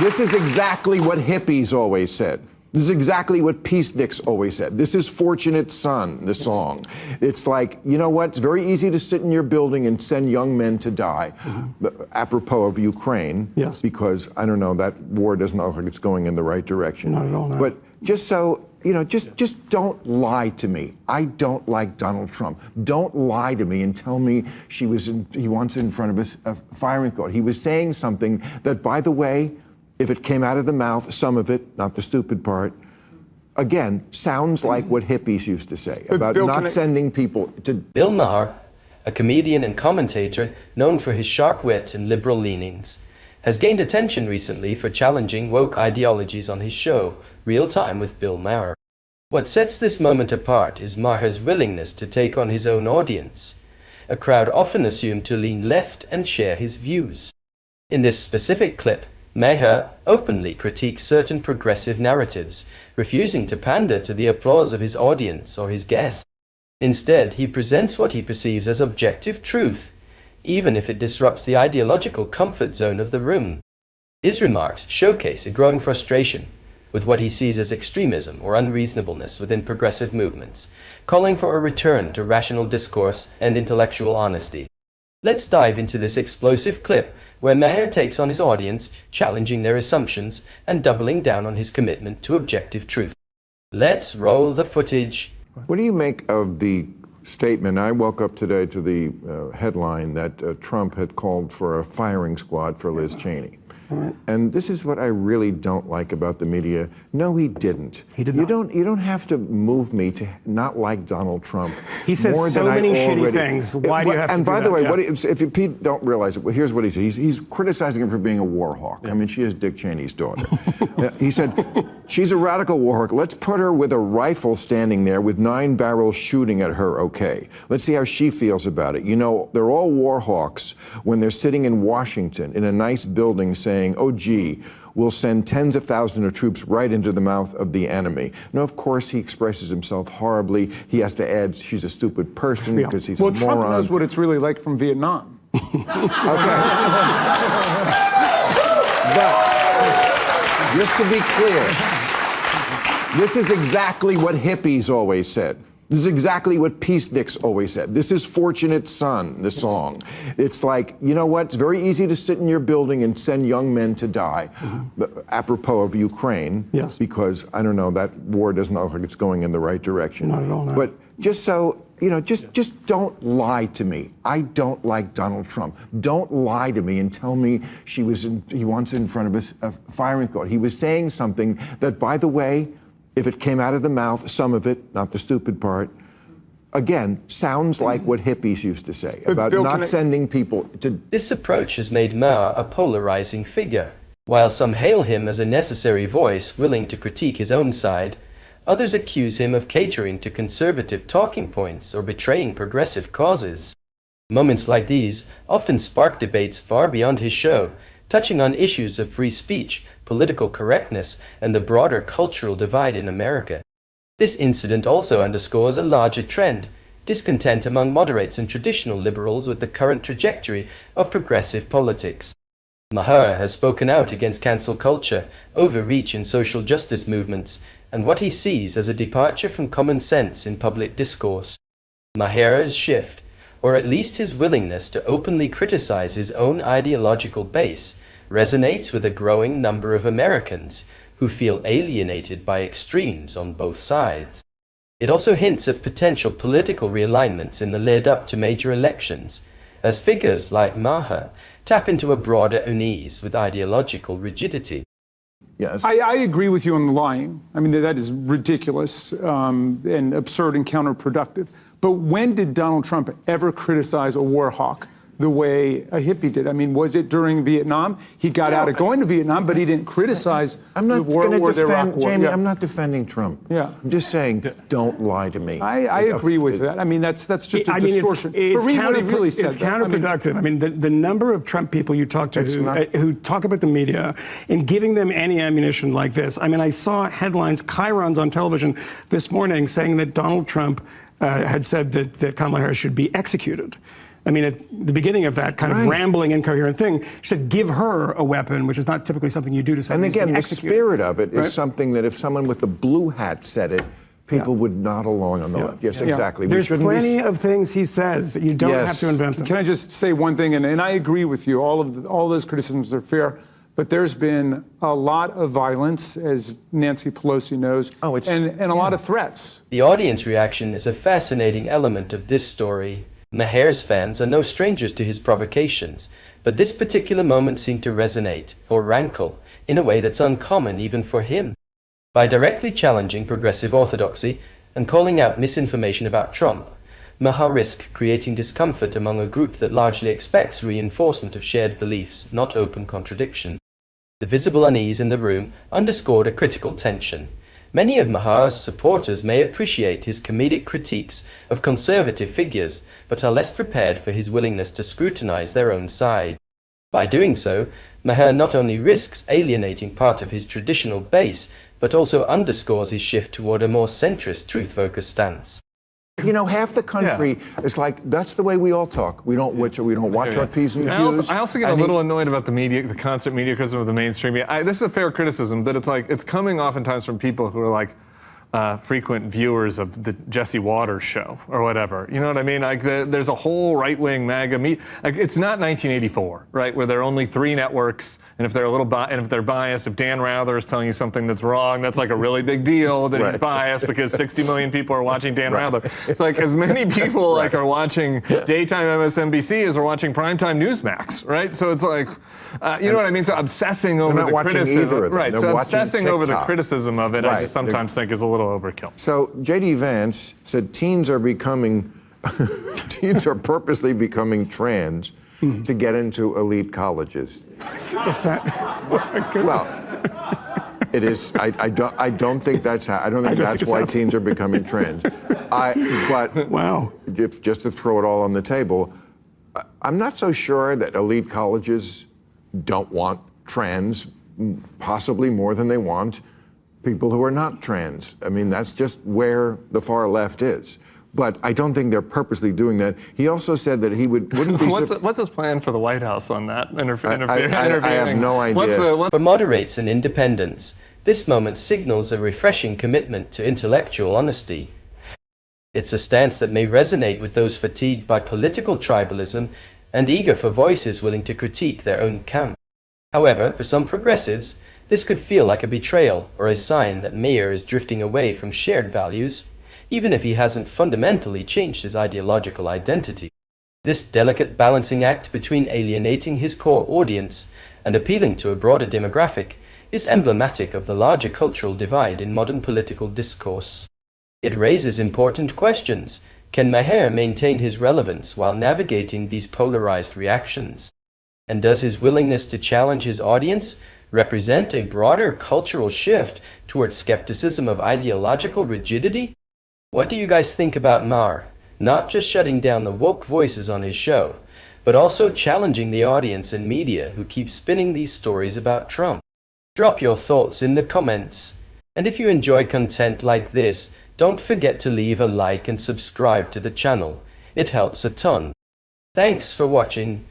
This is exactly what hippies always said. This is exactly what peaceniks always said. This is Fortunate Son, the song. It's like, you know what? It's very easy to sit in your building and send young men to die. Apropos of Ukraine, because, I don't know, that war doesn't look like it's going in the right direction. Not at all, no. But just so, you know, just don't lie to me. I don't like Donald Trump. Don't lie to me and tell me he wants in front of a firing squad. He was saying something that, by the way, if it came out of the mouth, some of it, not the stupid part, again, sounds like what hippies used to say about not sending people to... Bill Maher, a comedian and commentator known for his sharp wit and liberal leanings, has gained attention recently for challenging woke ideologies on his show, Real Time with Bill Maher. What sets this moment apart is Maher's willingness to take on his own audience, a crowd often assumed to lean left and share his views. In this specific clip, Maher openly critiques certain progressive narratives, refusing to pander to the applause of his audience or his guests. Instead, he presents what he perceives as objective truth, even if it disrupts the ideological comfort zone of the room. His remarks showcase a growing frustration with what he sees as extremism or unreasonableness within progressive movements, calling for a return to rational discourse and intellectual honesty. Let's dive into this explosive clip where Maher takes on his audience, challenging their assumptions and doubling down on his commitment to objective truth. Let's roll the footage. What do you make of the statement? I woke up today to the headline that Trump had called for a firing squad for Liz Cheney. And this is what I really don't like about the media. No, he didn't. He did not. You don't have to move me to not like Donald Trump. He says more so than many I shitty things. Why do you have to do that? And by the way, if you don't realize it, well, here's what he said. He's criticizing him for being a war hawk. I mean, she is Dick Cheney's daughter. He said, she's a radical war hawk. Let's put her with a rifle standing there with 9 barrels shooting at her, okay. Let's see how she feels about it. You know, they're all war hawks when they're sitting in Washington in a nice building saying, oh, gee, we'll send tens of thousands of troops right into the mouth of the enemy. Now, of course, he expresses himself horribly. He has to add, she's a stupid person because he's a moron. Well, Trump knows what it's really like from Vietnam. Okay. But, just to be clear, this is exactly what hippies always said. This is exactly what peaceniks always said. This is Fortunate Son, the song. It's like, you know what? It's very easy to sit in your building and send young men to die. Apropos of Ukraine, because, I don't know, that war doesn't look like it's going in the right direction. Not at all, no. But just so, you know, just don't lie to me. I don't like Donald Trump. Don't lie to me and tell me he wants in front of a firing squad. He was saying something that, by the way, if it came out of the mouth, some of it, not the stupid part, again, sounds like what hippies used to say about Bill, not sending people to... This approach has made Maher a polarizing figure. While some hail him as a necessary voice willing to critique his own side, others accuse him of catering to conservative talking points or betraying progressive causes. Moments like these often spark debates far beyond his show, touching on issues of free speech, political correctness, and the broader cultural divide in America. This incident also underscores a larger trend, discontent among moderates and traditional liberals with the current trajectory of progressive politics. Maher has spoken out against cancel culture, overreach in social justice movements, and what he sees as a departure from common sense in public discourse. Maher's shift, or at least his willingness to openly criticize his own ideological base, resonates with a growing number of Americans who feel alienated by extremes on both sides. It also hints at potential political realignments in the lead-up to major elections, as figures like Maher tap into a broader unease with ideological rigidity. Yes. I agree with you on the lying. I mean, that is ridiculous and absurd and counterproductive. But when did Donald Trump ever criticize a war hawk the way a hippie did? I mean, was it during Vietnam? He got out of going to Vietnam, but he didn't criticize I'm not the war or the Iraq war. Jamie, I'm not defending Trump. I'm just saying, don't lie to me. I agree with that. I mean, that's just a distortion. It's counterproductive. I mean, the number of Trump people you talk to who talk about the media and giving them any ammunition like this. I mean, I saw headlines, chyrons on television this morning saying that Donald Trump had said that Kamala Harris should be executed. I mean, at the beginning of that kind of rambling, incoherent thing, she said, give her a weapon, which is not typically something you do to someone. And again, the spirit of it is something that if someone with the blue hat said it, people would nod along on the left. Yes, exactly. There's plenty of things he says that you don't have to invent them. Can I just say one thing? And I agree with you. All those criticisms are fair. But there's been a lot of violence, as Nancy Pelosi knows, and a lot of threats. The audience reaction is a fascinating element of this story. Maher's fans are no strangers to his provocations, but this particular moment seemed to resonate, or rankle, in a way that's uncommon even for him. By directly challenging progressive orthodoxy and calling out misinformation about Trump, Maher risked creating discomfort among a group that largely expects reinforcement of shared beliefs, not open contradiction. The visible unease in the room underscored a critical tension. Many of Maher's supporters may appreciate his comedic critiques of conservative figures, but are less prepared for his willingness to scrutinize their own side. By doing so, Maher not only risks alienating part of his traditional base, but also underscores his shift toward a more centrist, truth-focused stance. You know, half the country is like, that's the way we all talk. We don't watch our P's and Q's. I also get a little annoyed about the media, the constant media criticism of the mainstream media. This is a fair criticism, but it's like, it's coming oftentimes from people who are like frequent viewers of the Jesse Waters show or whatever. You know what I mean? Like there's a whole right-wing MAGA media. Like it's not 1984, right? Where there are only 3 networks, and if they're if they're biased, if Dan Rather is telling you something that's wrong, that's like a really big deal that he's biased because 60 million people are watching Dan Rather. It's like as many people like are watching daytime MSNBC as are watching primetime Newsmax, right? So it's like, you know what I mean? So obsessing over the criticism, right? So obsessing over the criticism of it, I just sometimes think is a little overkill. So J.D. Vance said teens are purposely becoming trans to get into elite colleges. What's that? Well, it is. I don't think that's how. I don't think that's why teens are becoming trans. But wow. Just to throw it all on the table, I'm not so sure that elite colleges don't want trans, possibly more than they want people who are not trans. I mean, that's just where the far left is. But I don't think they're purposely doing that. He also said that he wouldn't be... What's his plan for the White House on that? I have no idea. For moderates and independents, this moment signals a refreshing commitment to intellectual honesty. It's a stance that may resonate with those fatigued by political tribalism and eager for voices willing to critique their own camp. However, for some progressives, this could feel like a betrayal or a sign that Maher is drifting away from shared values, even if he hasn't fundamentally changed his ideological identity. This delicate balancing act between alienating his core audience and appealing to a broader demographic is emblematic of the larger cultural divide in modern political discourse. It raises important questions. Can Maher maintain his relevance while navigating these polarized reactions? And does his willingness to challenge his audience represent a broader cultural shift towards skepticism of ideological rigidity? What do you guys think about Maher? Not just shutting down the woke voices on his show, but also challenging the audience and media who keep spinning these stories about Trump. Drop your thoughts in the comments. And if you enjoy content like this, don't forget to leave a like and subscribe to the channel. It helps a ton. Thanks for watching.